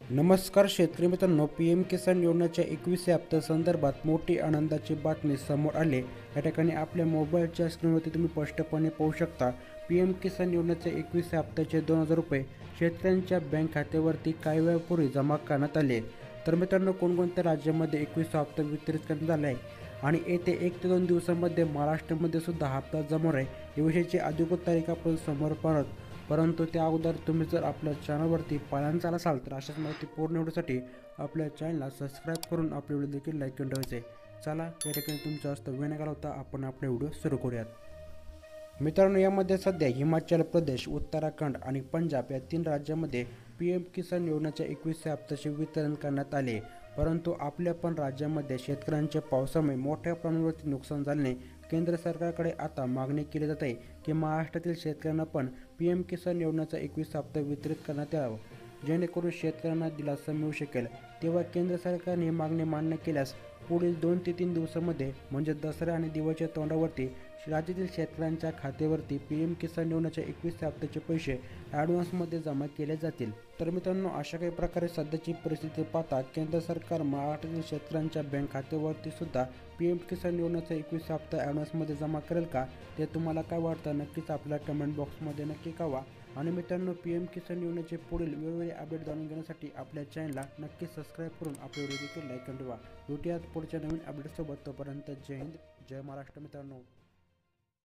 नमस्कार शेतकरी मित्रांनो, पी एम किसान योजनेच्या 21व्या हप्त्यासंदर्भात मोठी आनंदाची बातमी समोर आली। या ठिकाणी आपल्या मोबाईलच्या स्क्रीनवरती तुम्ही स्पष्टपणे पाहू शकता, पी एम किसान योजनेच्या 21व्या हप्त्याचे 2000 रुपये शेतकऱ्यांच्या बँक खात्यावरती काही वेळापूर्वी जमा करण्यात आले। तर मित्रांनो, कोणकोणत्या राज्यामध्ये 21वा हप्ता वितरित करण्यात आला आहे आणि येते 1 ते 2 दिवसांमध्ये महाराष्ट्रामध्ये सुद्धा हप्ता जमा आहे, याविषयीची अधिकृत तारीख आपण समोर पाहणार। परंतु त्या अगोदर तुम्ही जर आपल्या चॅनलवरती पहिल्यांदा आला असाल तर अशाच माहिती पूर्ण होण्यासाठी आपल्या चॅनलला सबस्क्राईब करून आपले व्हिडिओ देखील लाईक करून ठेवायचे। चला, या ठिकाणी तुमचा जास्त वेळ न घालवता आपण आपले व्हिडिओ सुरू करूयात। मित्रांनो, यामध्ये सध्या हिमाचल प्रदेश, उत्तराखंड आणि पंजाब या 3 राज्यांमध्ये पी एम किसान योजनेच्या 21व्या हप्त्याचे वितरण करण्यात आले। परंतु आपल्या पण राज्यामध्ये शेतकऱ्यांच्या पावसामुळे मोठ्या प्रमाणावरती नुकसान झाल्याने केंद्र सरकारकडे आता मागणी केली जात आहे की महाराष्ट्रातील शेतकऱ्यांना पण पी एम किसान योजनेचा 21वा हप्ता वितरित करण्यात यावा, जेणेकरून शेतकऱ्यांना दिलासा मिळू शकेल। तेव्हा केंद्र सरकारने ही मागणी मान्य केल्यास पुढील 2 ते 3 दिवसांमध्ये म्हणजे दसरा आणि दिवाळीच्या तोंडावरती राज्यातील शेतकऱ्यांच्या खात्यावरती पी एम किसान योजनेच्या 21व्या हप्त्याचे पैसे ॲडव्हान्समध्ये जमा केले जातील। तर मित्रांनो, अशा काही प्रकारे सध्याची परिस्थिती पाहता केंद्र सरकार महाराष्ट्रातील शेतकऱ्यांच्या बँक खात्यावरती सुद्धा पी एम किसान योजनेचा 21वा हप्ता ॲडव्हान्समध्ये जमा करेल का, ते तुम्हाला काय वाटतं नक्कीच आपल्या कमेंट बॉक्समध्ये नक्की कळवा। आणि मित्रांनो, पी एम किसान योजनेचे पुढील वेगवेगळे अपडेट जाणून घेण्यासाठी आपल्या चॅनलला नक्की सबस्क्राईब करून आपले व्हिडिओ देखील लाईक करून ठेवा। भेटूयात पुढच्या नवीन अपडेटसोबत, तोपर्यंत जय हिंद, जय महाराष्ट्र मित्रांनो।